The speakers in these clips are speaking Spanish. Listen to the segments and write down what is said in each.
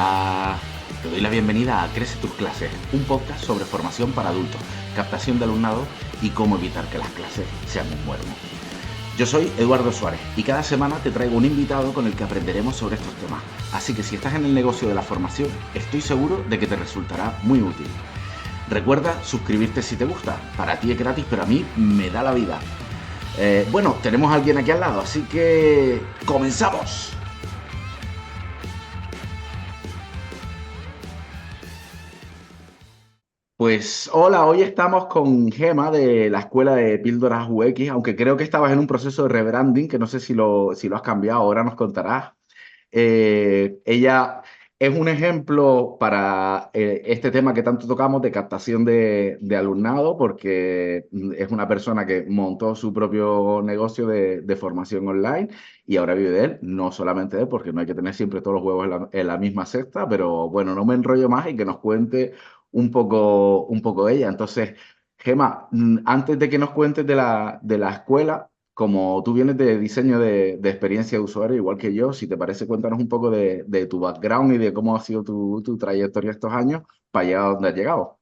Hola, te doy la bienvenida a Crece tus clases, un podcast sobre formación para adultos, captación de alumnado y cómo evitar que las clases sean un muermo. Yo soy Eduardo Suárez y cada semana te traigo un invitado con el que aprenderemos sobre estos temas. Así que si estás en el negocio de la formación, estoy seguro de que te resultará muy útil. Recuerda suscribirte si te gusta, para ti es gratis, pero a mí me da la vida. Bueno, tenemos a alguien aquí al lado, así que ¡comenzamos! Pues hola, hoy estamos con Gema de la Escuela de Píldoras UX, aunque creo que estabas en un proceso de rebranding, que no sé si lo has cambiado, ahora nos contarás. Ella es un ejemplo para este tema que tanto tocamos de captación de alumnado, porque es una persona que montó su propio negocio de formación online y ahora vive de él, no solamente de él, porque no hay que tener siempre todos los huevos en la misma cesta, pero bueno, no me enrollo más y que nos cuente un poco de ella. Entonces, Gema, antes de que nos cuentes de la escuela, como tú vienes de diseño de experiencia de usuario, igual que yo, si te parece, cuéntanos un poco de tu background y de cómo ha sido tu trayectoria estos años para llegar a donde has llegado.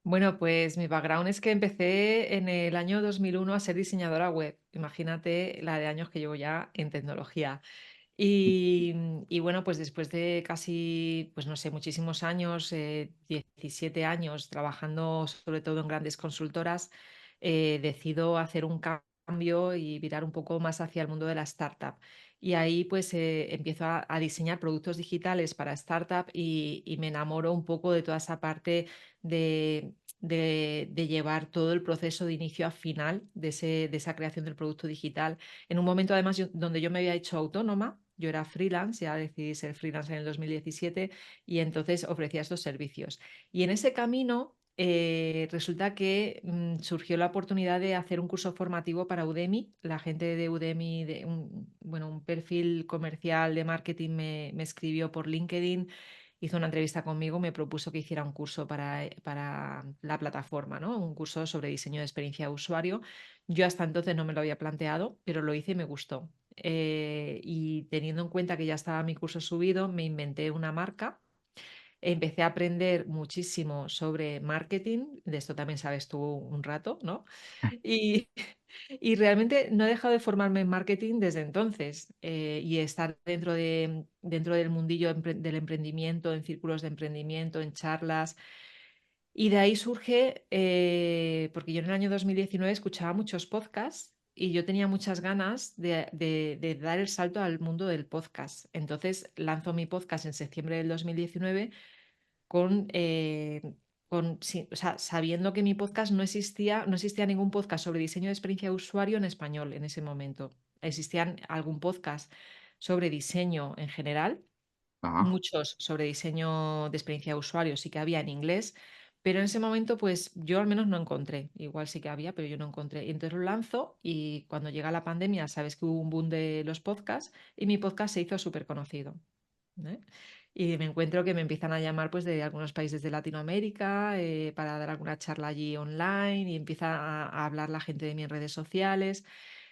Bueno, pues mi background es que empecé en el año 2001 a ser diseñadora web. Imagínate la de años que llevo ya en tecnología. Y bueno, pues después de casi, pues no sé, muchísimos años, 17 años trabajando sobre todo en grandes consultoras, decido hacer un cambio y virar un poco más hacia el mundo de la startup. Y ahí pues empiezo a diseñar productos digitales para startup y me enamoro un poco de toda esa parte de llevar todo el proceso de inicio a final de esa creación del producto digital. En un momento además donde yo me había hecho autónoma, yo era freelance, ya decidí ser freelance en el 2017 y entonces ofrecía estos servicios. Y en ese camino resulta que surgió la oportunidad de hacer un curso formativo para Udemy. La gente de Udemy, bueno, un perfil comercial de marketing me escribió por LinkedIn, hizo una entrevista conmigo, me propuso que hiciera un curso para la plataforma, ¿no? Un curso sobre diseño de experiencia de usuario. Yo hasta entonces no me lo había planteado, pero lo hice y me gustó. Y teniendo en cuenta que ya estaba mi curso subido, me inventé una marca. Empecé a aprender muchísimo sobre marketing, de esto también sabes tú un rato, ¿no? Y, y realmente no he dejado de formarme en marketing desde entonces y estar dentro del mundillo del emprendimiento, en círculos de emprendimiento, en charlas. Y de ahí surge, porque yo en el año 2019 escuchaba muchos podcasts y yo tenía muchas ganas de dar el salto al mundo del podcast. Entonces lanzo mi podcast en septiembre del 2019 con, sí, o sea, sabiendo que mi podcast no existía ningún podcast sobre diseño de experiencia de usuario en español en ese momento. Existían algún podcast sobre diseño en general, Ajá. muchos sobre diseño de experiencia de usuario sí que había en inglés, pero en ese momento pues yo al menos no encontré. Igual sí que había, pero yo no encontré. Y entonces lo lanzo y cuando llega la pandemia sabes que hubo un boom de los podcasts y mi podcast se hizo súper conocido. ¿Eh? Y me encuentro que me empiezan a llamar pues de algunos países de Latinoamérica para dar alguna charla allí online y empieza a hablar la gente de mí en redes sociales.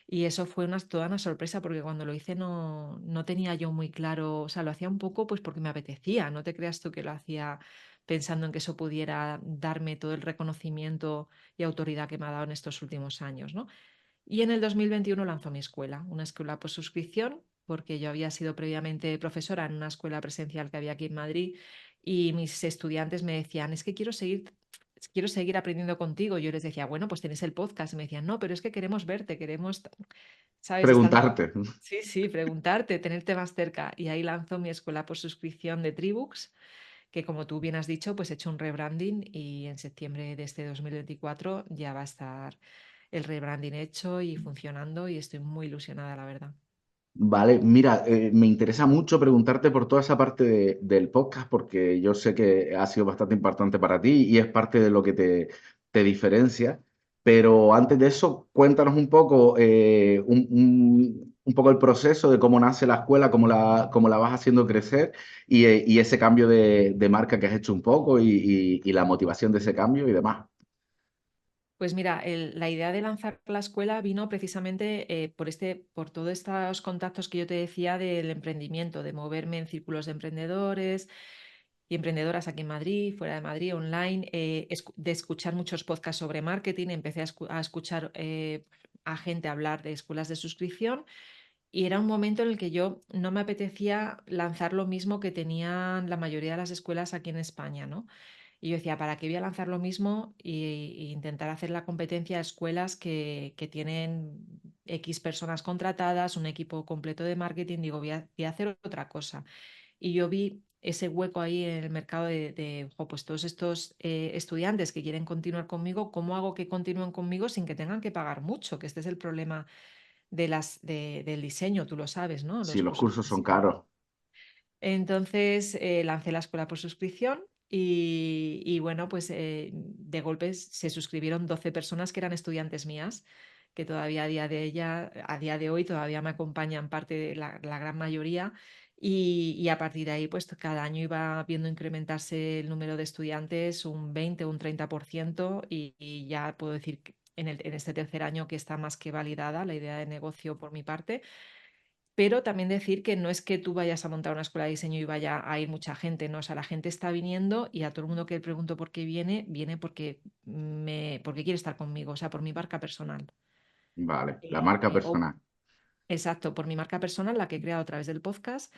Y eso fue toda una sorpresa porque cuando lo hice no tenía yo muy claro, o sea, lo hacía un poco pues porque me apetecía, no te creas tú que lo hacía pensando en que eso pudiera darme todo el reconocimiento y autoridad que me ha dado en estos últimos años, ¿no? Y en el 2021 lanzó mi escuela, una escuela por suscripción, porque yo había sido previamente profesora en una escuela presencial que había aquí en Madrid y mis estudiantes me decían, es que quiero seguir aprendiendo contigo. Yo les decía, bueno, pues tienes el podcast. Y me decían, no, pero es que queremos verte, queremos, ¿sabes? Estar. Preguntarte. Sí, sí, preguntarte, tenerte más cerca. Y ahí lanzó mi escuela por suscripción de Tribux, que como tú bien has dicho, pues he hecho un rebranding y en septiembre de este 2024 ya va a estar el rebranding hecho y funcionando y estoy muy ilusionada, la verdad. Vale, mira, me interesa mucho preguntarte por toda esa parte del podcast porque yo sé que ha sido bastante importante para ti y es parte de lo que te diferencia. Pero antes de eso, cuéntanos un poco, un poco el proceso de cómo nace la escuela, cómo la vas haciendo crecer y ese cambio de marca que has hecho un poco y la motivación de ese cambio y demás. Pues mira, la idea de lanzar la escuela vino precisamente por todos estos contactos que yo te decía del emprendimiento, de moverme en círculos de emprendedores y emprendedoras aquí en Madrid, fuera de Madrid, online, de escuchar muchos podcasts sobre marketing. Empecé a escuchar a gente hablar de escuelas de suscripción y era un momento en el que yo no me apetecía lanzar lo mismo que tenían la mayoría de las escuelas aquí en España, ¿no? Y yo decía, ¿para qué voy a lanzar lo mismo y intentar hacer la competencia a escuelas que tienen X personas contratadas, un equipo completo de marketing? Digo, voy a hacer otra cosa. Y yo vi ese hueco ahí en el mercado de pues todos estos estudiantes que quieren continuar conmigo, ¿cómo hago que continúen conmigo sin que tengan que pagar mucho? Que este es el problema del diseño, tú lo sabes, ¿no? Si Los los cursos cursos de son diseño. caros. Entonces lancé la escuela por suscripción y bueno, pues de golpe se suscribieron 12 personas que eran estudiantes mías, que todavía a día de hoy todavía me acompañan parte de la gran mayoría y a partir de ahí pues cada año iba viendo incrementarse el número de estudiantes un 20 o un 30% y ya puedo decir que en este tercer año que está más que validada la idea de negocio por mi parte, pero también decir que no es que tú vayas a montar una escuela de diseño y vaya a ir mucha gente, no, o sea, la gente está viniendo y a todo el mundo que le pregunto por qué viene, viene porque quiere estar conmigo, o sea, por mi marca personal. Vale, la Eh, marca eh, o, personal. exacto, por mi marca personal, la que he creado a través del podcast,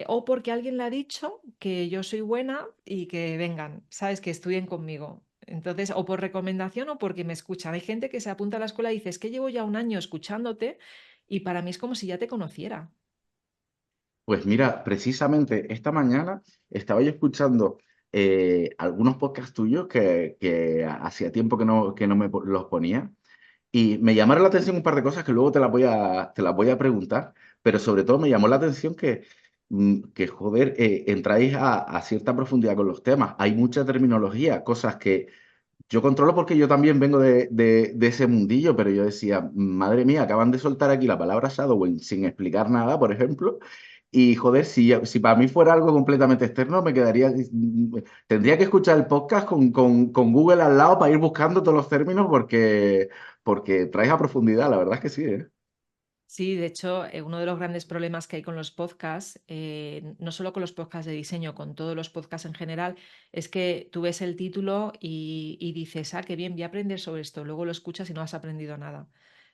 o porque alguien le ha dicho que yo soy buena y que vengan, ¿sabes? Que estudien conmigo. Entonces, o por recomendación o porque me escuchan. Hay gente que se apunta a la escuela y dice, es que llevo ya un año escuchándote y para mí es como si ya te conociera. Pues mira, precisamente esta mañana estaba yo escuchando algunos podcasts tuyos que hacía tiempo que no los ponía y me llamaron la atención un par de cosas que luego te las voy a preguntar, pero sobre todo me llamó la atención que joder, entráis a cierta profundidad con los temas. Hay mucha terminología, cosas que yo controlo porque yo también vengo de ese mundillo, pero yo decía, madre mía, acaban de soltar aquí la palabra shadowing sin explicar nada, por ejemplo. Y joder, si para mí fuera algo completamente externo, me quedaría, tendría que escuchar el podcast con Google al lado para ir buscando todos los términos porque traes a profundidad, la verdad es que sí, ¿eh? Sí, de hecho, uno de los grandes problemas que hay con los podcasts, no solo con los podcasts de diseño, con todos los podcasts en general, es que tú ves el título y dices, ah, qué bien, voy a aprender sobre esto. Luego lo escuchas y no has aprendido nada.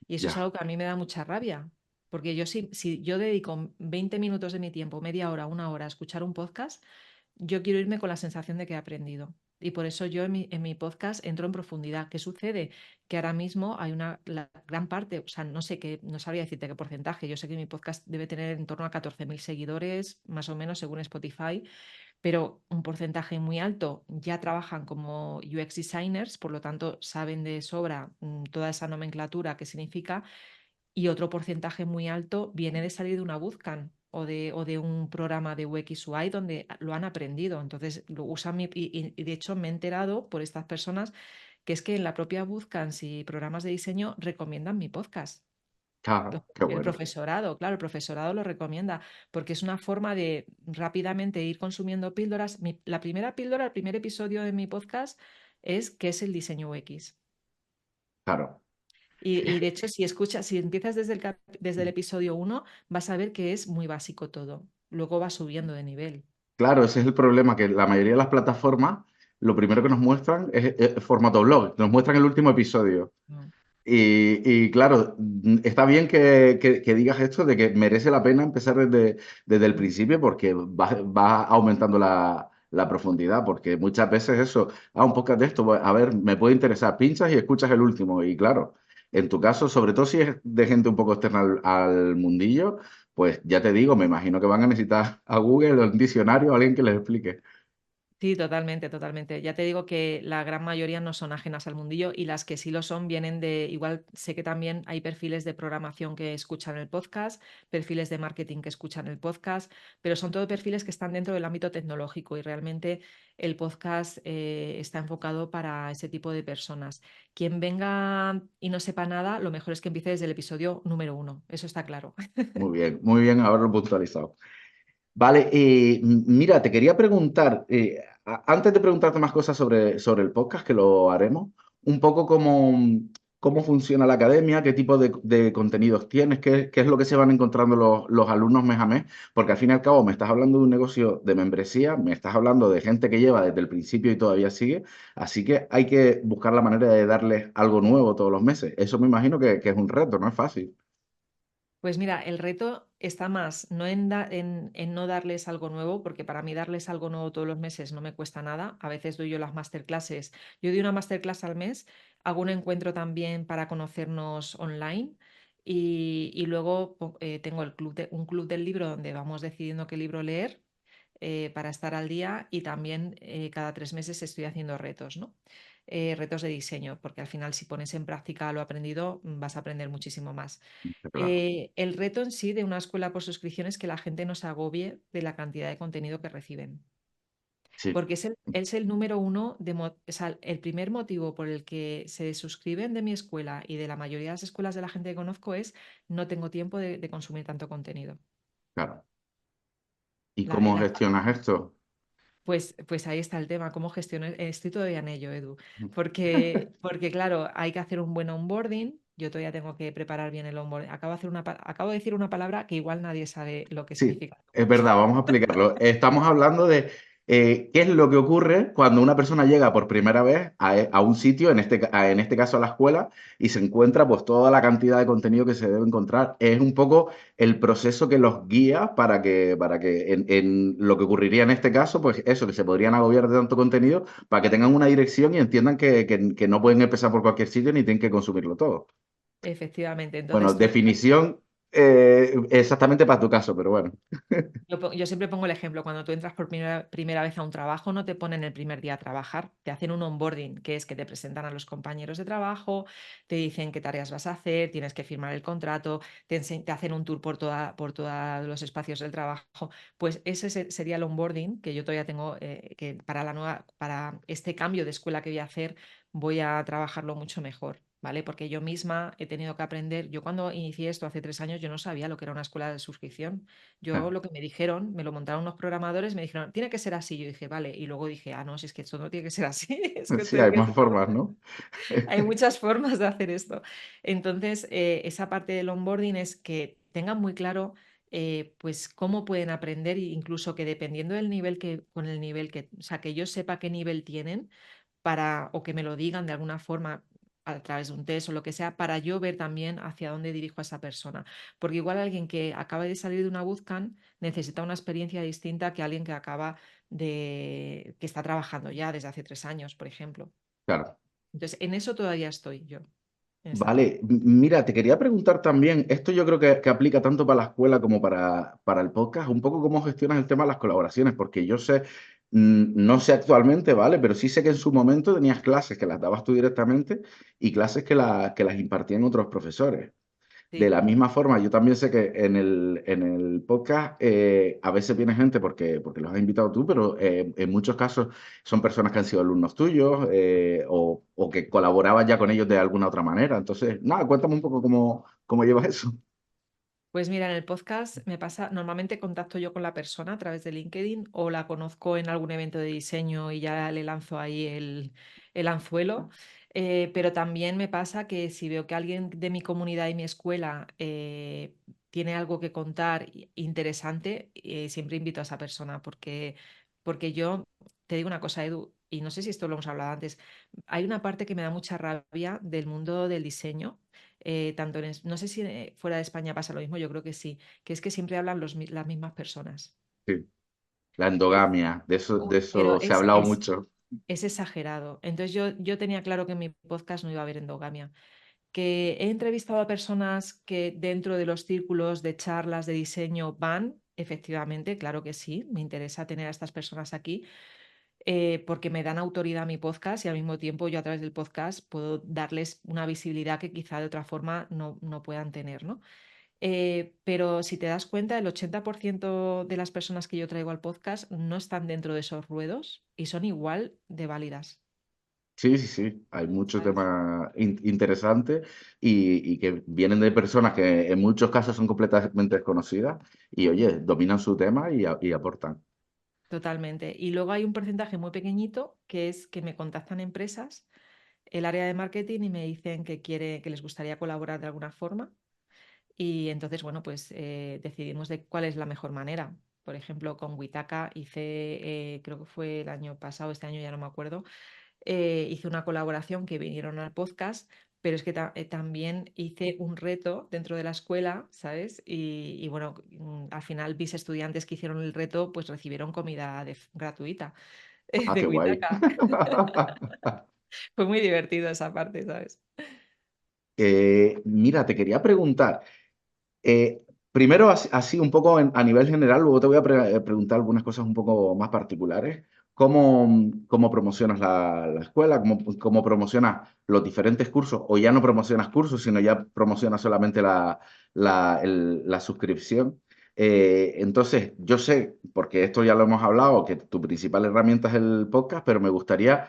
Y eso es Ya, algo que a mí me da mucha rabia, porque yo si yo dedico 20 minutos de mi tiempo, media hora, una hora a escuchar un podcast, yo quiero irme con la sensación de que he aprendido. Y por eso yo en mi podcast entro en profundidad. ¿Qué sucede? Que ahora mismo hay la gran parte, o sea, no sé qué, no sabría decirte qué porcentaje. Yo sé que mi podcast debe tener en torno a 14.000 seguidores, más o menos, según Spotify, pero un porcentaje muy alto ya trabajan como UX designers, por lo tanto, saben de sobra toda esa nomenclatura que significa, y otro porcentaje muy alto viene de salir de una bootcamp o de un programa de UX UI donde lo han aprendido. Entonces, lo usan y de hecho me he enterado por estas personas que es que en la propia bootcamp y programas de diseño recomiendan mi podcast. claro, qué El bueno. profesorado, claro, el profesorado lo recomienda porque es una forma de rápidamente ir consumiendo píldoras. La primera píldora, el primer episodio de mi podcast es ¿qué es el diseño UX? Claro. Y de hecho, si empiezas desde el episodio uno vas a ver que es muy básico todo. Luego va subiendo de nivel. Claro, ese es el problema, que la mayoría de las plataformas, lo primero que nos muestran es formato blog, nos muestran el último episodio. Mm. Y claro, está bien que digas esto de que merece la pena empezar desde el Mm. principio porque va aumentando la profundidad, porque muchas veces eso, un podcast de esto, pues, a ver, me puede interesar, pinchas y escuchas el último. Y claro, en tu caso, sobre todo si es de gente un poco externa al mundillo, pues ya te digo, me imagino que van a necesitar a Google o un diccionario, alguien que les explique. Sí, totalmente, totalmente. Ya te digo que la gran mayoría no son ajenas al mundillo y las que sí lo son vienen igual sé que también hay perfiles de programación que escuchan el podcast, perfiles de marketing que escuchan el podcast, pero son todo perfiles que están dentro del ámbito tecnológico y realmente el podcast está enfocado para ese tipo de personas. Quien venga y no sepa nada, lo mejor es que empiece desde el episodio número uno, eso está claro. Muy bien haberlo puntualizado. Vale, mira, te quería preguntar, antes de preguntarte más cosas sobre el podcast, que lo haremos, un poco cómo funciona la academia, qué tipo de contenidos tienes, qué es lo que se van encontrando los alumnos mes a mes, porque al fin y al cabo me estás hablando de un negocio de membresía, me estás hablando de gente que lleva desde el principio y todavía sigue, así que hay que buscar la manera de darles algo nuevo todos los meses. Eso me imagino que es un reto, no es fácil. Pues mira, el reto está más no en no darles algo nuevo, porque para mí darles algo nuevo todos los meses no me cuesta nada. A veces doy yo las masterclasses. Yo doy una masterclass al mes, hago un encuentro también para conocernos online y luego tengo un club del libro donde vamos decidiendo qué libro leer para estar al día y también cada 3 meses estoy haciendo retos, ¿no? Retos de diseño, porque al final si pones en práctica lo aprendido vas a aprender muchísimo más. Claro, El reto en sí de una escuela por suscripción es que la gente no se agobie de la cantidad de contenido que reciben, sí. porque es el número uno, o sea, el primer motivo por el que se suscriben de mi escuela y de la mayoría de las escuelas de la gente que conozco es no tengo tiempo de consumir tanto contenido. Claro. ¿Y La, cómo la gestionas esto? Pues ahí está el tema, cómo gestionar. Estoy todavía en ello, Edu, porque claro, hay que hacer un buen onboarding. Yo todavía tengo que preparar bien el onboarding. Acabo de decir una palabra que igual nadie sabe lo que Sí, significa. es verdad, vamos a explicarlo. Estamos hablando de qué es lo que ocurre cuando una persona llega por primera vez a un sitio, en este caso a la escuela, y se encuentra pues toda la cantidad de contenido que se debe encontrar. Es un poco el proceso que los guía para que en lo que ocurriría en este caso, pues eso, que se podrían agobiar de tanto contenido, para que tengan una dirección y entiendan que no pueden empezar por cualquier sitio ni tienen que consumirlo todo. Efectivamente. Bueno, Entonces, tú definición exactamente para tu caso, pero bueno. Yo siempre pongo el ejemplo, cuando tú entras por primera vez a un trabajo, no te ponen el primer día a trabajar, te hacen un onboarding, que es que te presentan a los compañeros de trabajo, te dicen qué tareas vas a hacer, tienes que firmar el contrato, te hacen un tour por todos los espacios del trabajo. Pues ese sería el onboarding que yo todavía tengo, que para este cambio de escuela que voy a hacer, voy a trabajarlo mucho mejor. ¿Vale? Porque yo misma he tenido que aprender, yo cuando inicié esto hace 3 años, yo no sabía lo que era una escuela de suscripción. Yo lo que me dijeron, me lo montaron unos programadores, me dijeron, tiene que ser así. Yo dije, vale. Y luego dije, ah, no, si es que esto no tiene que ser así, es que Sí, tengo hay que más hacerlo. formas, ¿no? Hay muchas formas de hacer esto. Entonces, esa parte del onboarding es que tengan muy claro, pues, cómo pueden aprender, e incluso que dependiendo del nivel con el nivel o sea, que yo sepa qué nivel tienen o que me lo digan de alguna forma a través de un test o lo que sea, para yo ver también hacia dónde dirijo a esa persona. Porque igual alguien que acaba de salir de una bootcamp necesita una experiencia distinta que alguien que está trabajando ya desde hace 3 años, por ejemplo. Claro. Entonces, en eso todavía estoy yo, en esa parte. Vale, mira, te quería preguntar también, esto yo creo que aplica tanto para la escuela como para el podcast, un poco cómo gestionas el tema de las colaboraciones, porque yo sé, no sé actualmente, ¿vale? Pero sí sé que en su momento tenías clases que las dabas tú directamente y clases que las impartían otros profesores. De Sí. la misma forma, yo también sé que en el podcast a veces viene gente porque los has invitado tú, pero en muchos casos son personas que han sido alumnos tuyos o que colaborabas ya con ellos de alguna otra manera. Entonces, nada, cuéntame un poco cómo llevas eso. Pues mira, en el podcast me pasa, normalmente contacto yo con la persona a través de LinkedIn o la conozco en algún evento de diseño y ya le lanzo ahí el anzuelo. Pero también me pasa que si veo que alguien de mi comunidad y mi escuela tiene algo que contar interesante, siempre invito a esa persona porque yo te digo una cosa, Edu, y no sé si esto lo hemos hablado antes, hay una parte que me da mucha rabia del mundo del diseño tanto no sé si fuera de España pasa lo mismo, yo creo que sí, que es que siempre hablan las mismas personas. Sí, la Eh, endogamia, de pero eso se ha hablado mucho. es exagerado. Entonces yo tenía claro que en mi podcast no iba a haber endogamia. Que he entrevistado a personas que dentro de los círculos de charlas de diseño van, efectivamente, claro que sí, me interesa tener a estas personas aquí. Porque me dan autoridad a mi podcast y al mismo tiempo yo a través del podcast puedo darles una visibilidad que quizá de otra forma no puedan tener, ¿no? Pero si te das cuenta, el 80% de las personas que yo traigo al podcast no están dentro de esos ruedos y son igual de válidas, Sí, sí, sí, hay muchos ¿sabes? temas interesantes y que vienen de personas que en muchos casos son completamente desconocidas y, oye, dominan su tema y aportan. Totalmente. Y luego hay un porcentaje muy pequeñito que es que me contactan empresas el área de marketing y me dicen que les gustaría colaborar de alguna forma. Y entonces, bueno, pues decidimos de cuál es la mejor manera. Por ejemplo, con Witaka hice, creo que fue el año pasado, este año ya no me acuerdo, hice una colaboración que vinieron al podcast, pero es que también hice un reto dentro de la escuela, ¿sabes? Y bueno, al final mis estudiantes que hicieron el reto pues recibieron comida gratuita Ah, de qué guay. Witaka. Fue muy divertido esa parte, ¿sabes? Mira, te quería preguntar. Eh, primero, así un poco a nivel general, luego te voy a preguntar algunas cosas un poco más particulares. ¿Cómo promocionas la escuela? ¿Cómo promocionas los diferentes cursos? O ya no promocionas cursos, sino ya promocionas solamente la suscripción. Entonces, yo sé, porque esto ya lo hemos hablado, que tu principal herramienta es el podcast, pero me gustaría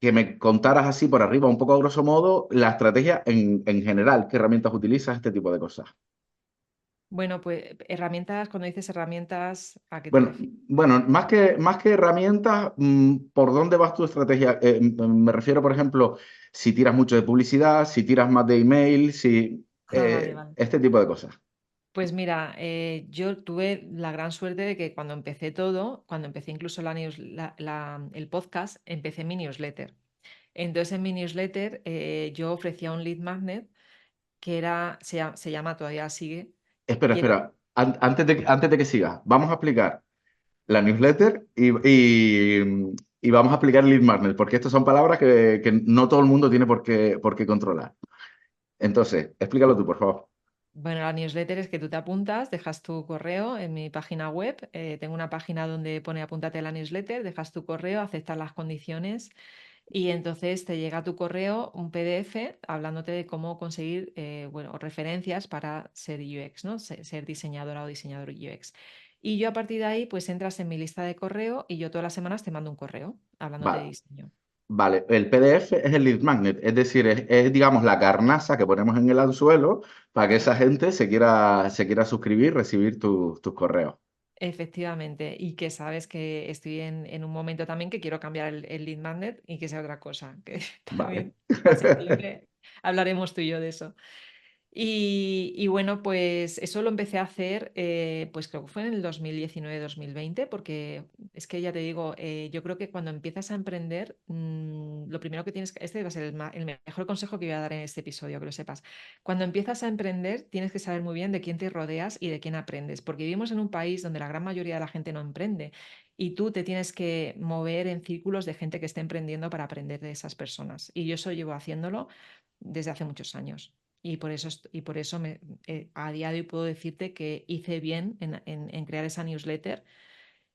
que me contaras así por arriba, un poco a grosso modo, la estrategia en general, qué herramientas utilizas, este tipo de cosas. Bueno, pues herramientas, cuando dices herramientas, ¿a qué te Bueno, refieres? bueno, más que herramientas, ¿por dónde vas tu estrategia? Me refiero, por ejemplo, si tiras mucho de publicidad, si tiras más de email, si Ah, vale, vale. este tipo de cosas. Pues mira, yo tuve la gran suerte de que cuando empecé todo, cuando empecé incluso el podcast, empecé mi newsletter. Entonces en mi newsletter yo ofrecía un lead magnet que se llama, todavía sigue, Espera, quiero, espera. Antes de que sigas, vamos a explicar la newsletter y vamos a explicar el lead magnet, porque estas son palabras que no todo el mundo tiene por qué controlar. Entonces, explícalo tú, por favor. bueno, la newsletter es que tú te apuntas, dejas tu correo en mi página web, tengo una página donde pone apúntate a la newsletter, dejas tu correo, aceptas las condiciones. Y entonces te llega a tu correo un PDF hablándote de cómo conseguir bueno, referencias para ser UX, ¿no? Ser diseñadora o diseñador UX. Y yo a partir de ahí, pues entras en mi lista de correo y yo todas las semanas te mando un correo hablándote de Vale. diseño. Vale, el PDF es el lead magnet, es decir, digamos la carnaza que ponemos en el anzuelo para que esa gente se quiera suscribir, recibir tus correos. Efectivamente, y que sabes que estoy en un momento también que quiero cambiar el lead magnet y que sea otra cosa, que Vale. también para septiembre hablaremos tú y yo de eso. Y bueno, pues eso lo empecé a hacer, pues creo que fue en el 2019-2020, porque es que ya te digo, yo creo que cuando empiezas a emprender, lo primero que tienes que, este va a ser el mejor consejo que voy a dar en este episodio, que lo sepas. Cuando empiezas a emprender, tienes que saber muy bien de quién te rodeas y de quién aprendes, porque vivimos en un país donde la gran mayoría de la gente no emprende y tú te tienes que mover en círculos de gente que esté emprendiendo para aprender de esas personas. Y yo eso llevo haciéndolo desde hace muchos años. Y por eso a día de hoy puedo decirte que hice bien en crear esa newsletter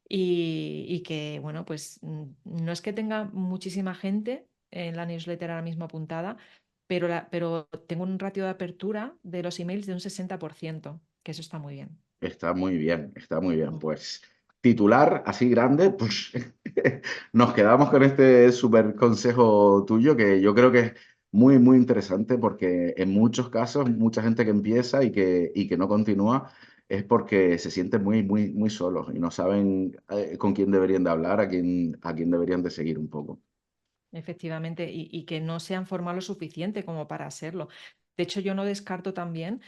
y que, bueno, pues no es que tenga muchísima gente en la newsletter ahora mismo apuntada, pero tengo un ratio de apertura de los emails de un 60%, que eso está muy bien. Está muy bien, está muy bien. Mm. Pues titular así grande, pues nos quedamos con este súper consejo tuyo que yo creo que es muy, muy interesante porque en muchos casos mucha gente que empieza y que no continúa es porque se sienten muy, muy, muy solos y no saben con quién deberían de hablar, a quién deberían de seguir un poco. Efectivamente, y que no se han formado lo suficiente como para serlo. De hecho, yo no descarto también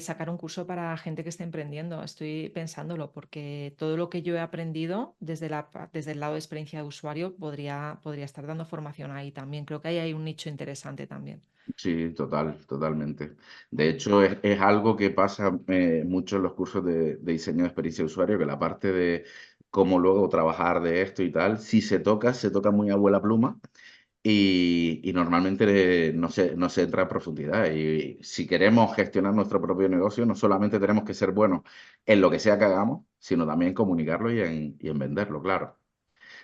sacar un curso para gente que esté emprendiendo. Estoy pensándolo porque todo lo que yo he aprendido desde el lado de experiencia de usuario podría estar dando formación ahí también. Creo que ahí hay un nicho interesante también. Sí, totalmente. De hecho, es algo que pasa mucho en los cursos de diseño de experiencia de usuario, que la parte de cómo luego trabajar de esto y tal, si se toca muy a vuela pluma y normalmente no se entra en profundidad. Y si queremos gestionar nuestro propio negocio, no solamente tenemos que ser buenos en lo que sea que hagamos, sino también comunicarlo y en venderlo, claro.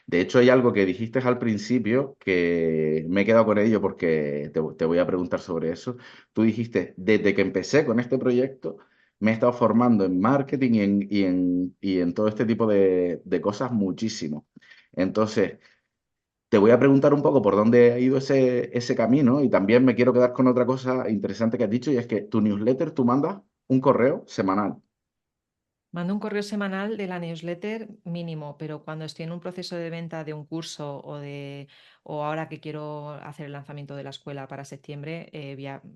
De hecho, hay algo que dijiste al principio que me he quedado con ello porque te voy a preguntar sobre eso. Tú dijiste, desde que empecé con este proyecto, me he estado formando en marketing y en todo este tipo de cosas muchísimo. Entonces, te voy a preguntar un poco por dónde ha ido ese camino y también me quiero quedar con otra cosa interesante que has dicho y es que tu newsletter, tú mandas un correo semanal. Mando un correo semanal de la newsletter mínimo, pero cuando estoy en un proceso de venta de un curso o ahora que quiero hacer el lanzamiento de la escuela para septiembre,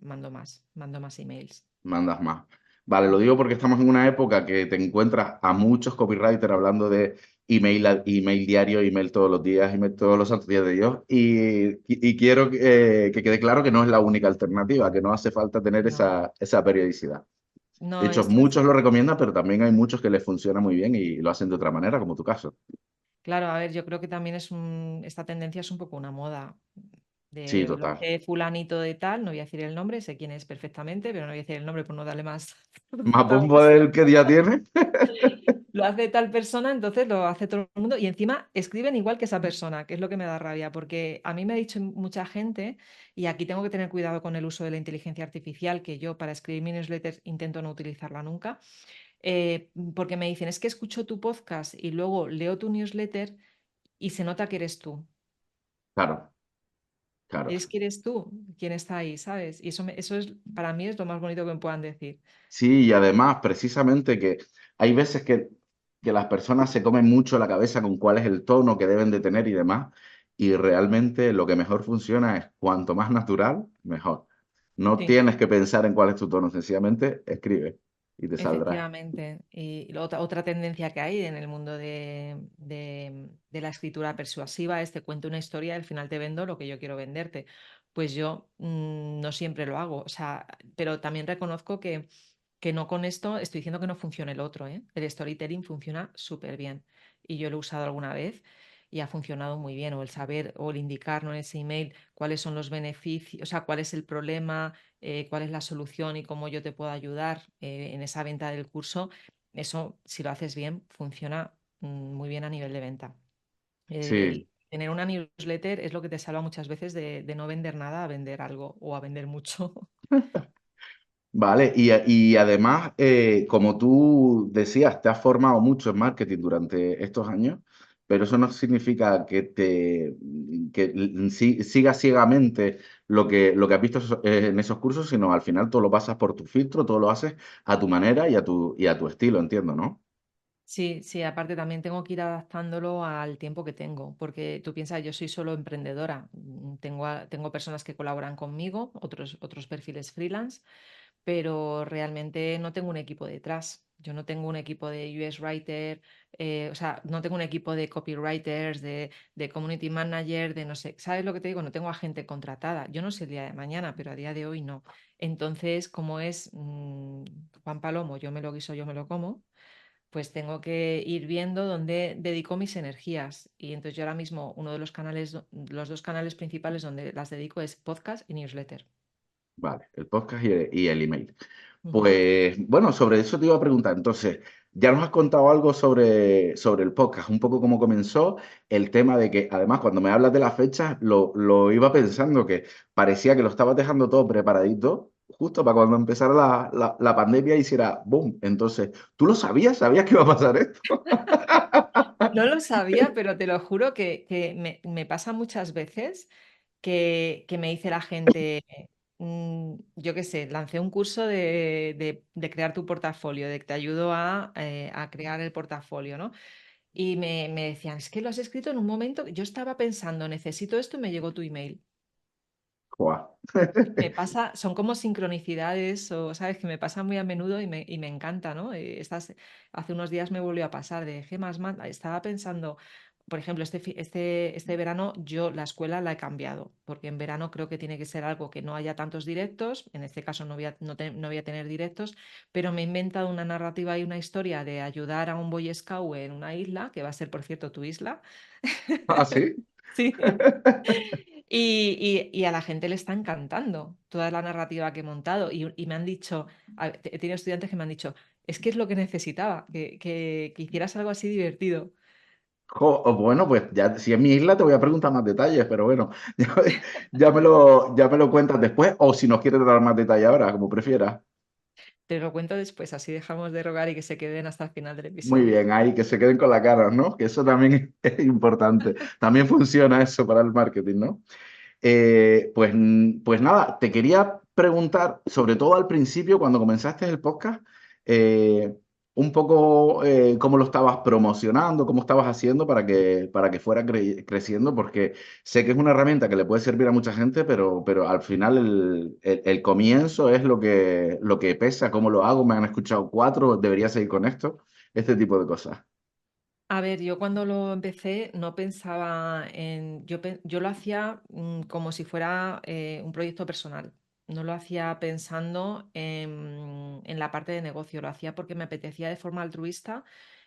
mando más emails. Mandas más. Vale, lo Mm. digo porque estamos en una época que te encuentras a muchos copywriters hablando de email, email diario, email todos los días, email todos los santos días de Dios. Y quiero que quede claro que no es la única alternativa, que no hace falta tener No, esa periodicidad. De no, hecho, esto es, muchos lo recomiendan, pero también hay muchos que les funciona muy bien y lo hacen de otra manera, como tu caso. claro, a ver, yo creo que también esta tendencia es un poco una moda. Sí, Lo total. hace fulanito de tal, no voy a decir el nombre, sé quién es perfectamente, pero no voy a decir el nombre por no darle más Más bombo protagonismo. del que ya tiene. Lo hace tal persona, entonces lo hace todo el mundo y encima escriben igual que esa persona, que es lo que me da rabia, porque a mí me ha dicho mucha gente, y aquí tengo que tener cuidado con el uso de la inteligencia artificial, que yo para escribir mi newsletter intento no utilizarla nunca, porque me dicen, es que escucho tu podcast y luego leo tu newsletter y se nota que eres tú. Claro, claro. Es que eres tú quien está ahí, ¿sabes? Y eso es, para mí es lo más bonito que me puedan decir. Sí, y además, precisamente que hay veces que las personas se comen mucho la cabeza con cuál es el tono que deben de tener y demás, y realmente lo que mejor funciona es cuanto más natural, mejor. No Sí. tienes que pensar en cuál es tu tono, sencillamente escribe y te saldrá. Efectivamente. Y otra tendencia que hay en el mundo de la escritura persuasiva es te cuento una historia y al final te vendo lo que yo quiero venderte. Pues yo no siempre lo hago, o sea, pero también reconozco que no con esto estoy diciendo que no funcione el otro, ¿eh? El storytelling funciona súper bien y yo lo he usado alguna vez y ha funcionado muy bien, o el saber o el indicar, ¿no? En ese email cuáles son los beneficios, o sea, cuál es el problema, cuál es la solución y cómo yo te puedo ayudar en esa venta del curso, eso, si lo haces bien, funciona muy bien a nivel de venta. Sí. Tener una newsletter es lo que te salva muchas veces de no vender nada a vender algo o a vender mucho. Vale, y además, como tú decías, te has formado mucho en marketing durante estos años, pero eso no significa que sigas ciegamente lo que has visto en esos cursos, sino al final todo lo pasas por tu filtro, todo lo haces a tu manera y a tu estilo, entiendo, ¿no? Sí, sí, aparte también tengo que ir adaptándolo al tiempo que tengo, porque tú piensas, yo soy solo emprendedora, tengo personas que colaboran conmigo, otros perfiles freelance, pero realmente no tengo un equipo detrás. Yo no tengo un equipo de US writer, o sea, no tengo un equipo de copywriters, de community manager, de no sé, ¿sabes lo que te digo? No tengo a gente contratada. Yo no sé el día de mañana, pero a día de hoy no. Entonces, como es Juan Palomo, yo me lo guiso, yo me lo como, pues tengo que ir viendo dónde dedico mis energías. Y entonces yo ahora mismo uno de los canales, los dos canales principales donde las dedico es podcast y newsletter. Vale, el podcast y el email. Ujú. Pues bueno, sobre eso te iba a preguntar. Entonces, ya nos has contado algo sobre el podcast, un poco cómo comenzó, el tema de que, además, cuando me hablas de las fechas, lo iba pensando que parecía que lo estabas dejando todo preparadito, justo para cuando empezara la pandemia y hiciera boom. Entonces, ¿tú lo sabías? ¿Sabías que iba a pasar esto? No lo sabía, pero te lo juro que me pasa muchas veces que me dice la gente, yo qué sé, lancé un curso de crear tu portafolio, de que te ayudo a crear el portafolio, ¿no? Y me decían, es que lo has escrito en un momento, yo estaba pensando, necesito esto y me llegó tu email. Joa. Me pasa, son como sincronicidades o, sabes, que me pasa muy a menudo y me encanta, ¿no? Hace unos días me volvió a pasar de Gemas, estaba pensando, por ejemplo, este verano yo la escuela la he cambiado, porque en verano creo que tiene que ser algo que no haya tantos directos, en este caso no voy a tener directos, pero me he inventado una narrativa y una historia de ayudar a un Boy Scout en una isla, que va a ser, por cierto, tu isla. ¿Ah, sí? Sí. Y a la gente le está encantando toda la narrativa que he montado. Y me han dicho, he tenido estudiantes que me han dicho, es que es lo que necesitaba, que hicieras algo así divertido. Bueno, pues ya, si es mi isla te voy a preguntar más detalles, pero bueno, ya, ya me lo cuentas después, o si nos quieres dar más detalles ahora, como prefieras. Te lo cuento después, así dejamos de rogar y que se queden hasta el final del Muy episodio. bien, ahí que se queden con la cara, ¿no? Que eso también es importante. También funciona eso para el marketing, ¿no? Pues nada, te quería preguntar, sobre todo al principio, cuando comenzaste el podcast, eh, un poco cómo lo estabas promocionando, cómo estabas haciendo para que fuera creciendo, porque sé que es una herramienta que le puede servir a mucha gente, pero al final el comienzo es lo que pesa, cómo lo hago, me han escuchado cuatro, debería seguir con esto, este tipo de cosas. A ver, yo cuando lo empecé no pensaba en, yo lo hacía como si fuera un proyecto personal. No lo hacía pensando en la parte de negocio, lo hacía porque me apetecía de forma altruista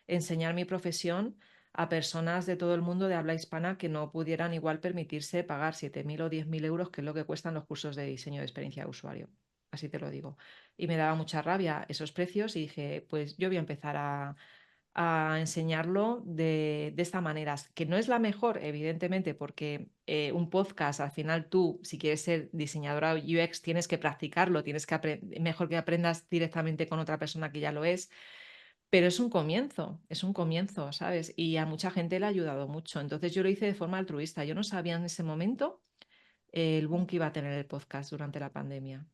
enseñar mi profesión a personas de todo el mundo de habla hispana que no pudieran igual permitirse pagar 7.000 o 10.000 euros, que es lo que cuestan los cursos de diseño de experiencia de usuario. Así te lo digo. Y me daba mucha rabia esos precios y dije, pues yo voy a empezar a enseñarlo de esta manera, que no es la mejor, evidentemente, porque un podcast, al final tú, si quieres ser diseñadora UX, tienes que practicarlo, tienes que mejor que aprendas directamente con otra persona que ya lo pero es un comienzo, ¿sabes? Y a mucha gente le ha ayudado mucho. Entonces yo lo hice de forma altruista. Yo no sabía en ese momento el boom que iba a tener el podcast durante la pandemia.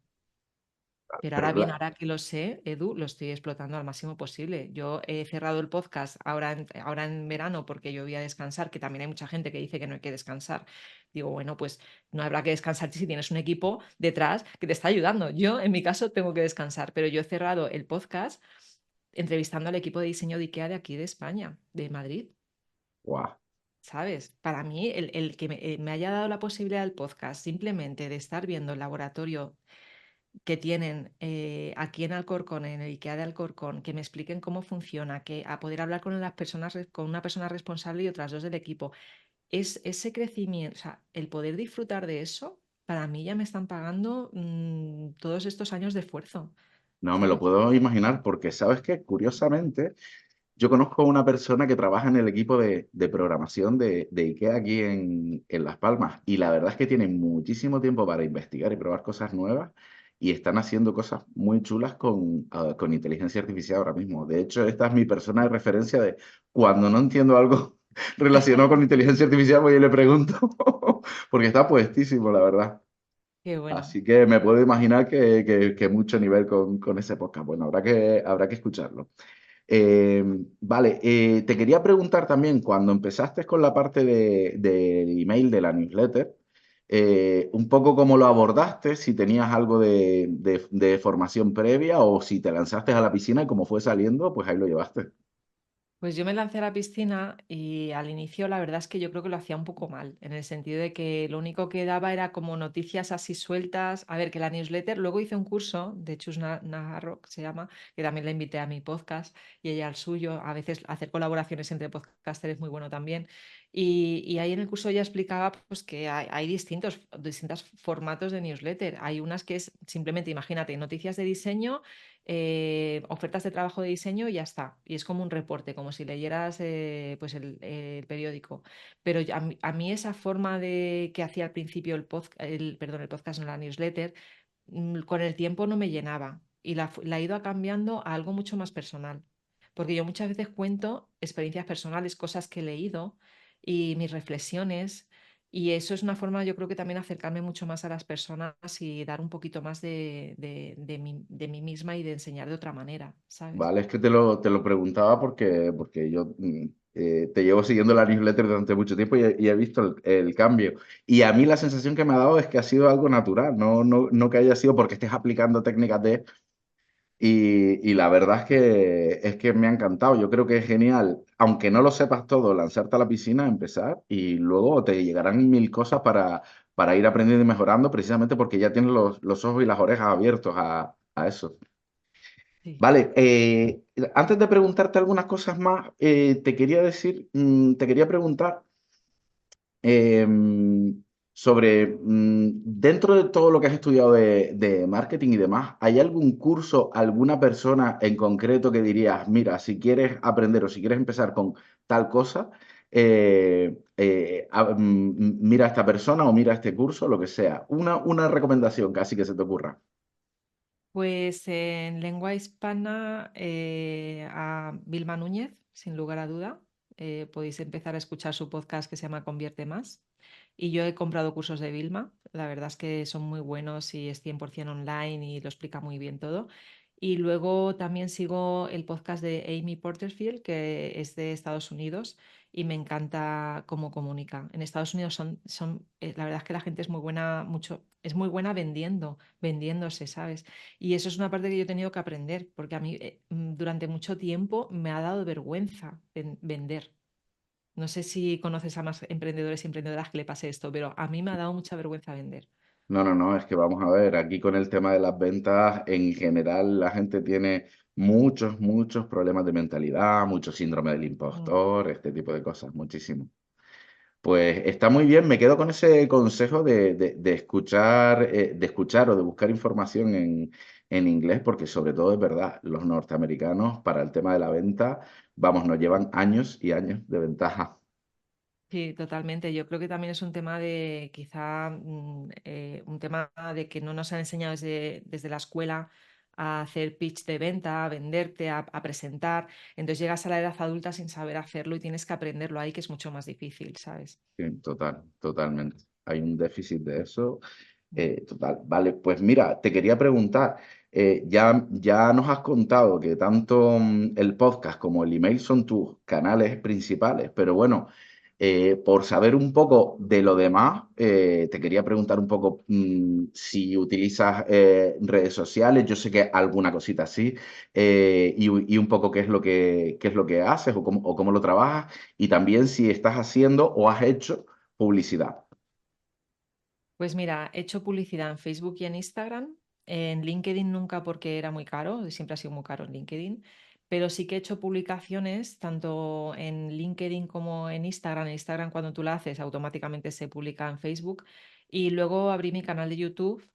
Pero Pero ahora bien, ahora que lo sé, Edu, lo estoy explotando al máximo posible. Yo he cerrado el podcast ahora en verano porque yo voy a descansar, que también hay mucha gente que dice que no hay que descansar. Digo, bueno, pues no habrá que descansar si tienes un equipo detrás que te está ayudando. Yo, en mi caso, tengo que descansar, pero yo he cerrado el podcast entrevistando al equipo de diseño de IKEA de aquí de España, de Madrid. guau. ¿Sabes? Para mí, el que me haya dado la posibilidad del podcast simplemente de estar viendo el laboratorio que tienen aquí en Alcorcón, en el IKEA de Alcorcón, que me expliquen cómo funciona, que a poder hablar con las personas, con una persona responsable y otras dos del equipo, es ese crecimiento, o sea, el poder disfrutar de eso, para mí ya me están pagando todos estos años de esfuerzo, No me lo ¿sabes? puedo imaginar porque, ¿sabes qué? Curiosamente, yo conozco a una persona que trabaja en el equipo de programación de IKEA aquí en Las Palmas y la verdad es que tienen muchísimo tiempo para investigar y probar cosas nuevas y están haciendo cosas muy chulas con inteligencia artificial ahora mismo. De hecho, esta es mi persona de referencia de cuando no entiendo algo relacionado con inteligencia artificial, voy y le pregunto porque está puestísimo, la verdad. Qué bueno. Así que me puedo imaginar que mucho nivel con ese podcast. Bueno, habrá que escucharlo. Eh, vale, te quería preguntar también, cuando empezaste con la parte del email de la newsletter, un poco cómo lo abordaste, si tenías algo de formación previa o si te lanzaste a la piscina y cómo fue saliendo, pues ahí lo llevaste. Pues yo me lancé a la piscina y al inicio la verdad es que yo creo que lo hacía un poco mal, en el sentido de que lo único que daba era como noticias así sueltas. A ver, que la newsletter, luego hice un curso de Chus Naharro, que se llama, que también la invité a mi podcast y ella al suyo. A veces hacer colaboraciones entre podcasters es muy bueno también. Y ahí en el curso ella explicaba pues, que hay distintos formatos de newsletter. Hay unas que es simplemente, imagínate, noticias de diseño, ofertas de trabajo de diseño y ya está. Y es como un reporte, como si leyeras pues el periódico. Pero a mí esa forma de que hacía al principio perdón, el podcast, no la newsletter, con el tiempo no me llenaba y la he ido cambiando a algo mucho más personal. Porque yo muchas veces cuento experiencias personales, cosas que he leído y mis reflexiones. Y eso es una forma, yo creo que también acercarme mucho más a las personas y dar un poquito más de mí misma y de enseñar de otra manera, ¿sabes? Vale, es que te lo preguntaba porque yo te llevo siguiendo la newsletter durante mucho tiempo y he visto el cambio. Y a mí la sensación que me ha dado es que ha sido algo natural, no que haya sido porque estés aplicando técnicas de... Y la verdad es que me ha encantado. Yo creo que es genial, aunque no lo sepas todo, lanzarte a la piscina, empezar y luego te llegarán mil cosas para ir aprendiendo y mejorando precisamente porque ya tienes los ojos y las orejas abiertos a eso. Sí. Vale, antes de preguntarte algunas cosas más, te quería preguntar sobre, dentro de todo lo que has estudiado de marketing y demás, ¿hay algún curso, alguna persona en concreto que dirías, mira, si quieres aprender o si quieres empezar con tal cosa, mira a esta persona o mira este curso, lo que sea? Una recomendación casi que se te ocurra. Pues en lengua hispana a Vilma Núñez, sin lugar a duda. Podéis empezar a escuchar su podcast que se llama Convierte Más. Y yo he comprado cursos de Vilma. La verdad es que son muy buenos y es 100% online y lo explica muy bien todo. Y luego también sigo el podcast de Amy Porterfield, que es de Estados Unidos, y me encanta cómo comunica. En Estados Unidos la verdad es que la gente es muy buena, es muy buena vendiéndose, ¿sabes? Y eso es una parte que yo he tenido que aprender, porque a mí durante mucho tiempo me ha dado vergüenza vender. No sé si conoces a más emprendedores y emprendedoras que le pase esto, pero a mí me ha dado mucha vergüenza vender. No, no, no, es que vamos a ver, aquí con el tema de las ventas, en general la gente tiene muchos, muchos problemas de mentalidad, mucho síndrome del Mm. impostor, este tipo de cosas, muchísimo. Pues está muy bien, me quedo con ese consejo de escuchar o de buscar información en inglés, porque sobre todo es verdad, los norteamericanos para el tema de la venta, vamos, nos llevan años y años de ventaja. Sí, totalmente. Yo creo que también es un tema de quizá un tema de que no nos han enseñado desde la escuela a hacer pitch de venta, a venderte, a presentar. Entonces llegas a la edad adulta sin saber hacerlo y tienes que aprenderlo ahí, que es mucho más difícil, ¿sabes? Sí, totalmente. Hay un déficit de eso. Mm. Total, vale, pues mira, te quería preguntar, ya nos has contado que tanto el podcast como el email son tus canales principales, pero bueno, por saber un poco de lo demás, te quería preguntar un poco si utilizas redes sociales, yo sé que alguna cosita así, y un poco qué es lo que haces o cómo lo trabajas, y también si estás haciendo o has hecho publicidad. Pues mira, he hecho publicidad en Facebook y en Instagram. En LinkedIn nunca porque era muy caro, siempre ha sido muy caro en LinkedIn, pero sí que he hecho publicaciones tanto en LinkedIn como en Instagram. En Instagram cuando tú la haces automáticamente se publica en Facebook y luego abrí mi canal de YouTube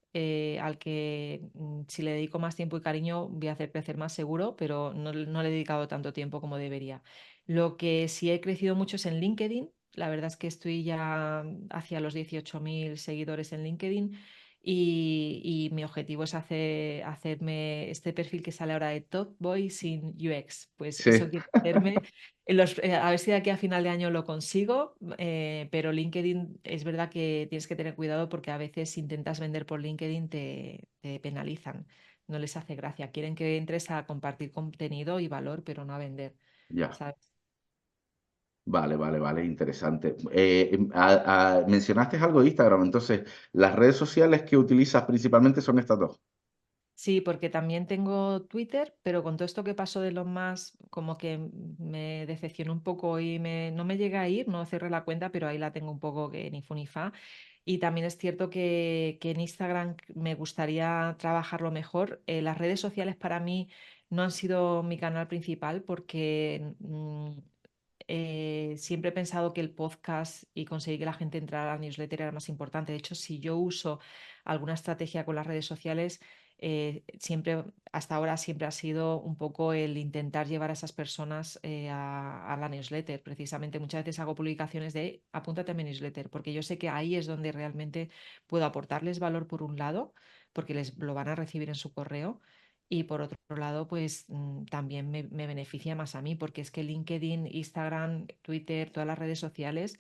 al que si le dedico más tiempo y cariño voy a hacer crecer más seguro, pero no le he dedicado tanto tiempo como debería. Lo que sí he crecido mucho es en LinkedIn. La verdad es que estoy ya hacia los 18.000 seguidores en LinkedIn y mi objetivo es hacerme este perfil que sale ahora de Top Boy sin UX. Pues eso Sí. quiero hacerme. A ver si de aquí a final de año lo consigo, pero LinkedIn es verdad que tienes que tener cuidado porque a veces si intentas vender por LinkedIn te penalizan. No les hace gracia. Quieren que entres a compartir contenido y valor, pero no a vender. Ya. ¿Sabes? Vale, interesante. Mencionaste algo de Instagram, entonces las redes sociales que utilizas principalmente son estas dos. Sí, porque también tengo Twitter, pero con todo esto que pasó de los más, como que me decepcionó un poco y no me llega a ir, no cerré la cuenta, pero ahí la tengo un poco que ni fu ni fa. Y también es cierto que en Instagram me gustaría trabajarlo mejor. Las redes sociales para mí no han sido mi canal principal porque siempre he pensado que el podcast y conseguir que la gente entrara a la newsletter era más importante. De hecho, si yo uso alguna estrategia con las redes sociales, siempre, hasta ahora siempre ha sido un poco el intentar llevar a esas personas a la newsletter. Precisamente muchas veces hago publicaciones de apúntate a mi newsletter, porque yo sé que ahí es donde realmente puedo aportarles valor por un lado, porque les lo van a recibir en su correo. Y por otro lado, pues también me beneficia más a mí, porque es que LinkedIn, Instagram, Twitter, todas las redes sociales,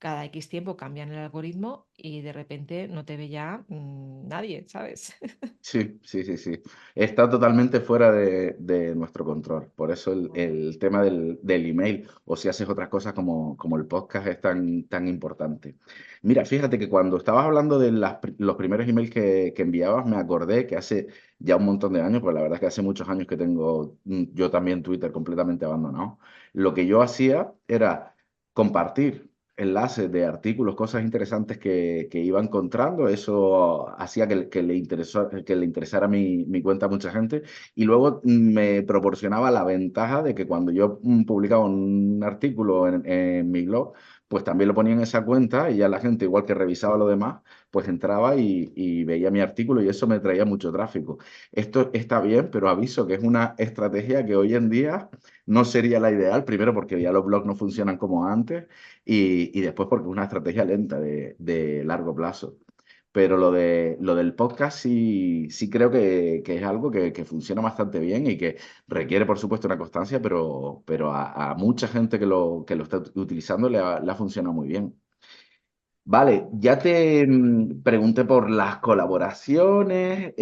cada X tiempo cambian el algoritmo y de repente no te ve ya nadie, ¿sabes? Sí. Está totalmente fuera de nuestro control. Por eso el tema del email, o si haces otras cosas como el podcast, es tan importante. Mira, fíjate que cuando estabas hablando de los primeros emails que enviabas, me acordé que hace ya un montón de años, pues la verdad es que hace muchos años que tengo yo también Twitter completamente abandonado. Lo que yo hacía era compartir enlaces de artículos, cosas interesantes que iba encontrando. Eso hacía que le interesara mi cuenta a mucha gente. Y luego me proporcionaba la ventaja de que cuando yo publicaba un artículo en mi blog, pues también lo ponía en esa cuenta y ya la gente, igual que revisaba lo demás, pues entraba y veía mi artículo y eso me traía mucho tráfico. Esto está bien, pero aviso que es una estrategia que hoy en día no sería la ideal, primero porque ya los blogs no funcionan como antes y después porque es una estrategia lenta de largo plazo. Pero lo del podcast sí creo que es algo que funciona bastante bien y que requiere, por supuesto, una constancia, pero a mucha gente que lo está utilizando le ha funcionado muy bien. Vale, ya te pregunté por las colaboraciones.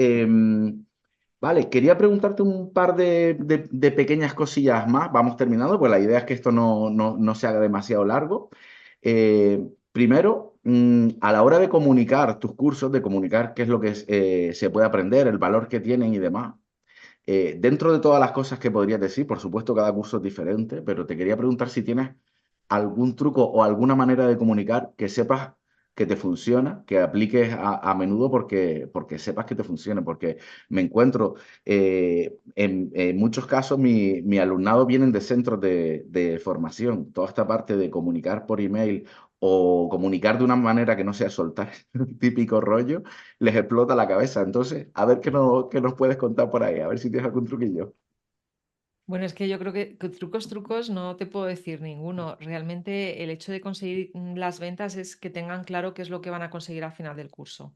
Vale, quería preguntarte un par de pequeñas cosillas más. Vamos terminando, pues la idea es que esto no se haga demasiado largo. Primero, a la hora de comunicar tus cursos, de comunicar qué es lo que se puede aprender, el valor que tienen y demás. Dentro de todas las cosas que podrías decir, por supuesto, cada curso es diferente, pero te quería preguntar si tienes algún truco o alguna manera de comunicar que sepas que te funciona, que apliques a menudo porque sepas que te funciona, porque me encuentro, en muchos casos mi alumnado vienen de centros de formación, toda esta parte de comunicar por email o comunicar de una manera que no sea soltar el típico rollo, les explota la cabeza. Entonces, a ver qué nos puedes contar por ahí, a ver si tienes algún truquillo. Bueno, es que yo creo que trucos no te puedo decir ninguno. Realmente el hecho de conseguir las ventas es que tengan claro qué es lo que van a conseguir al final del curso.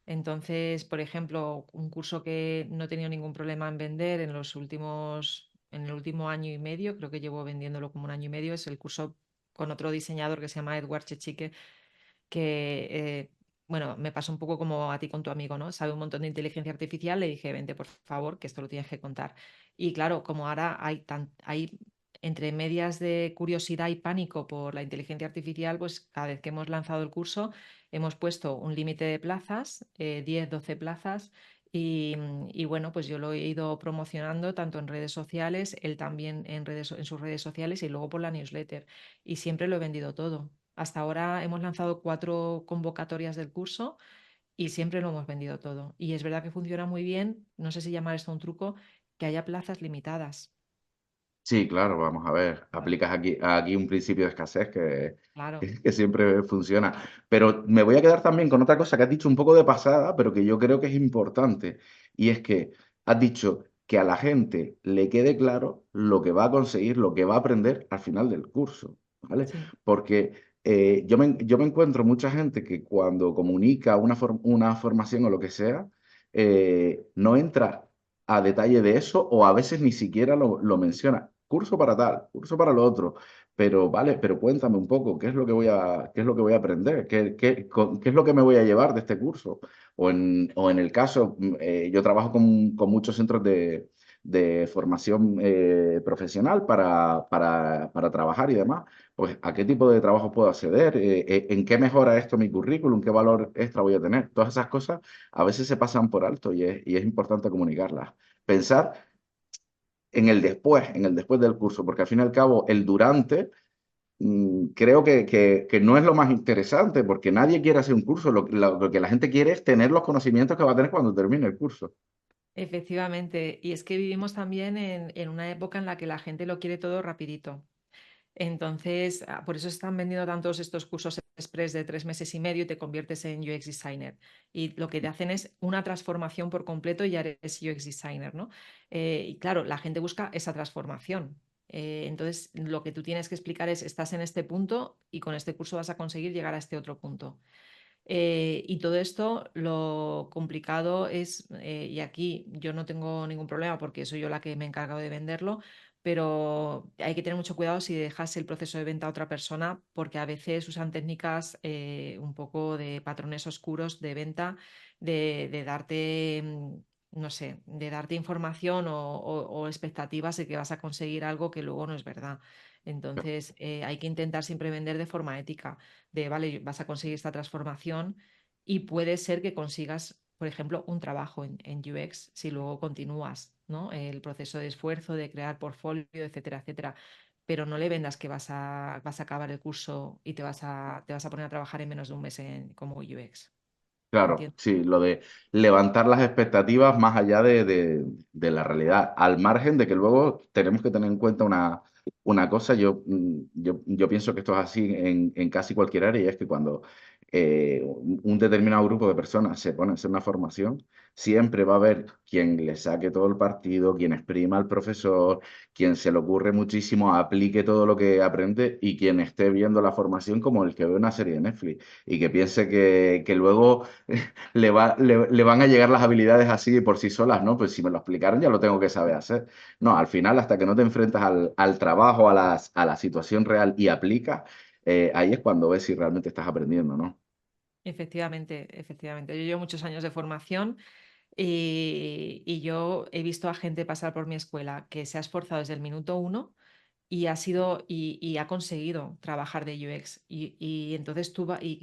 Entonces, por ejemplo, un curso que no he tenido ningún problema en vender en el último año y medio, creo que llevo vendiéndolo como un año y medio, es el curso con otro diseñador que se llama Edward Chechique, que, bueno, me pasó un poco como a ti con tu amigo, ¿no? Sabe un montón de inteligencia artificial, le dije, vente, por favor, que esto lo tienes que contar. Y claro, como ahora hay entre medias de curiosidad y pánico por la inteligencia artificial, pues cada vez que hemos lanzado el curso hemos puesto un límite de plazas, 10, 12 plazas. Y bueno, pues yo lo he ido promocionando tanto en redes sociales, él también en sus redes sociales y luego por la newsletter. Y siempre lo he vendido todo. Hasta ahora hemos lanzado 4 convocatorias del curso y siempre lo hemos vendido todo. Y es verdad que funciona muy bien, no sé si llamar esto un truco, que haya plazas limitadas. Sí, claro, vamos a ver. Claro, Aplicas aquí un principio de escasez claro, que siempre funciona. Pero me voy a quedar también con otra cosa que has dicho un poco de pasada, pero que yo creo que es importante. Y es que has dicho que a la gente le quede claro lo que va a conseguir, lo que va a aprender al final del curso, ¿vale? sí. Porque yo me encuentro mucha gente que cuando comunica una formación o lo que sea, no entra a detalle de eso o a veces ni siquiera lo menciona. Curso para tal, curso para lo otro. Pero vale, pero cuéntame un poco, qué es lo que voy a aprender? ¿Qué es lo que me voy a llevar de este curso? O en el caso, yo trabajo con muchos centros de formación profesional para trabajar y demás. Pues, ¿a qué tipo de trabajo puedo acceder? ¿En qué mejora esto mi currículum? ¿Qué valor extra voy a tener? Todas esas cosas a veces se pasan por alto y es importante comunicarlas. Pensar en el después del curso, porque al fin y al cabo el durante creo que no es lo más interesante, porque nadie quiere hacer un curso, lo que la gente quiere es tener los conocimientos que va a tener cuando termine el curso. Efectivamente. Y es que vivimos también en una época en la que la gente lo quiere todo rapidito. Entonces, por eso están vendiendo tantos estos cursos express de 3 meses y medio y te conviertes en UX designer. Y lo que te hacen es una transformación por completo y ya eres UX designer, ¿no? Y claro, la gente busca esa transformación. Entonces, lo que tú tienes que explicar es, estás en este punto y con este curso vas a conseguir llegar a este otro punto. Y todo esto, lo complicado es, y aquí yo no tengo ningún problema porque soy yo la que me he encargado de venderlo, pero hay que tener mucho cuidado si dejas el proceso de venta a otra persona porque a veces usan técnicas un poco de patrones oscuros de venta, de darte, no sé, de darte información o expectativas de que vas a conseguir algo que luego no es verdad. Entonces, hay que intentar siempre vender de forma ética de, vale, vas a conseguir esta transformación y puede ser que consigas, por ejemplo, un trabajo en UX si luego continúas, ¿no? El proceso de esfuerzo, de crear portfolio, etcétera, etcétera. Pero no le vendas que vas a acabar el curso y te vas a poner a trabajar en menos de un mes como UX. Claro, ¿Entiendes? sí, lo de levantar las expectativas más allá de la realidad, al margen de que luego tenemos que tener en cuenta una cosa, yo pienso que esto es así en casi cualquier área, y es que cuando un determinado grupo de personas se pone a hacer una formación, siempre va a haber quien le saque todo el partido, quien exprima al profesor, quien se le ocurre muchísimo, aplique todo lo que aprende y quien esté viendo la formación como el que ve una serie de Netflix y que piense que luego le van a llegar las habilidades así por sí solas, ¿no? Pues si me lo explicaron ya lo tengo que saber hacer. No, al final, hasta que no te enfrentas al trabajo, a la situación real y aplicas, ahí es cuando ves si realmente estás aprendiendo, ¿no? Efectivamente, efectivamente. Yo llevo muchos años de formación. Y yo he visto a gente pasar por mi escuela que se ha esforzado desde el minuto uno y ha conseguido trabajar de UX. Y entonces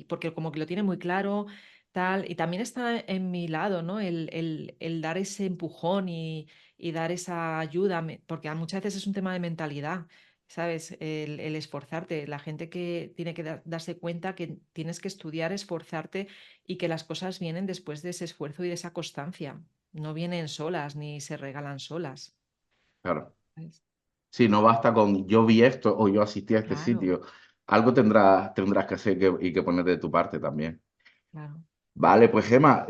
porque como que lo tiene muy claro, tal, y también está en mi lado, ¿no? El dar ese empujón y dar esa ayuda, porque muchas veces es un tema de mentalidad. ¿Sabes? El esforzarte, la gente que tiene que darse cuenta que tienes que estudiar, esforzarte y que las cosas vienen después de ese esfuerzo y de esa constancia. No vienen solas ni se regalan solas. Claro. ¿Sabes? Si no basta con yo vi esto o yo asistí a este Claro, sitio, algo tendrás que hacer y que poner de tu parte también. claro. Vale, pues Gemma,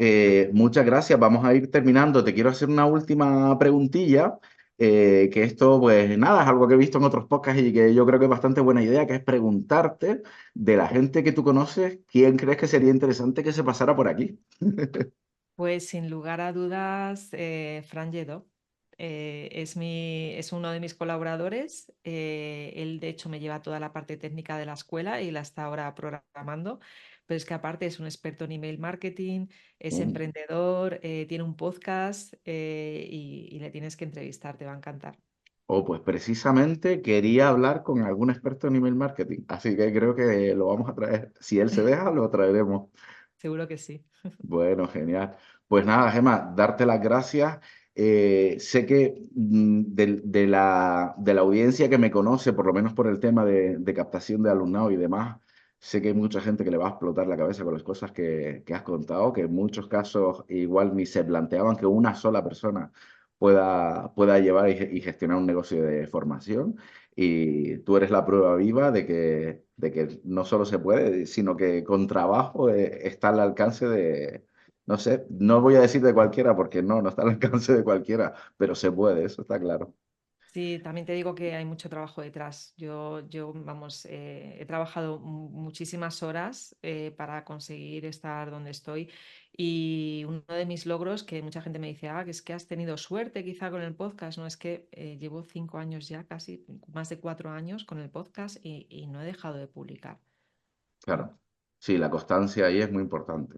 muchas gracias. Vamos a ir terminando. Te quiero hacer una última preguntilla, que esto, pues nada, es algo que he visto en otros podcasts y que yo creo que es bastante buena idea, que es preguntarte de la gente que tú conoces, ¿quién crees que sería interesante que se pasara por aquí? Pues sin lugar a dudas, Fran Lledó. Es uno de mis colaboradores. Él, de hecho, me lleva toda la parte técnica de la escuela y la está ahora programando. Pero es que aparte es un experto en email marketing, es Mm. emprendedor, tiene un podcast y le tienes que entrevistar, te va a encantar. O pues precisamente quería hablar con algún experto en email marketing, así que creo que lo vamos a traer. Si él se deja, lo traeremos. Seguro que sí. Bueno, genial. Pues nada, Gemma, darte las gracias. Sé que de la audiencia que me conoce, por lo menos por el tema de captación de alumnado y demás, sé que hay mucha gente que le va a explotar la cabeza con las cosas que has contado, que en muchos casos igual ni se planteaban que una sola persona pueda llevar y gestionar un negocio de formación. Y tú eres la prueba viva de que no solo se puede, sino que con trabajo está al alcance de, no sé, no voy a decir de cualquiera porque no está al alcance de cualquiera, pero se puede, eso está claro. Sí, también te digo que hay mucho trabajo detrás. Vamos, he trabajado muchísimas horas para conseguir estar donde estoy y uno de mis logros que mucha gente me dice, que es que has tenido suerte quizá con el podcast, no es que llevo 5 años ya, casi más de 4 años con el podcast y no he dejado de publicar. ¿No? Claro. Sí, la constancia ahí es muy importante.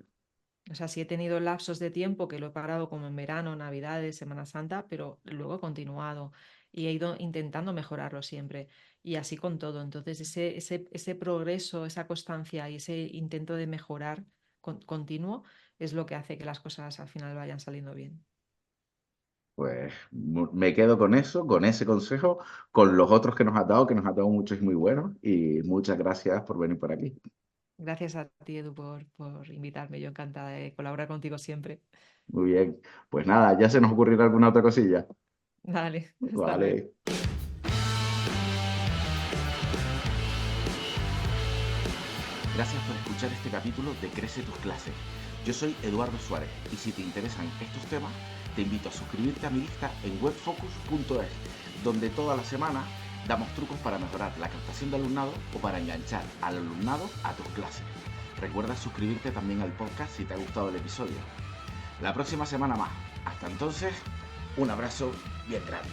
O sea, sí he tenido lapsos de tiempo que lo he parado como en verano, Navidades, Semana Santa, pero luego he continuado y he ido intentando mejorarlo siempre. Y así con todo. Entonces, ese progreso, esa constancia y ese intento de mejorar continuo es lo que hace que las cosas al final vayan saliendo bien. Pues me quedo con eso, con ese consejo, con los otros que nos has dado muchos y muy buenos, y muchas gracias por venir por aquí. Gracias a ti, Edu, por invitarme. Yo encantada de colaborar contigo siempre. Muy bien. Pues nada, ya se nos ocurrirá alguna otra cosilla. Vale, hasta luego. Vale. Gracias por escuchar este capítulo de Crece tus clases. Yo soy Eduardo Suárez y si te interesan estos temas, te invito a suscribirte a mi lista en webfocus.es, donde toda la semana damos trucos para mejorar la captación de alumnado o para enganchar al alumnado a tus clases. Recuerda suscribirte también al podcast si te ha gustado el episodio. La próxima semana más. Hasta entonces, un abrazo bien grande.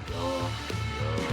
Adiós. Adiós.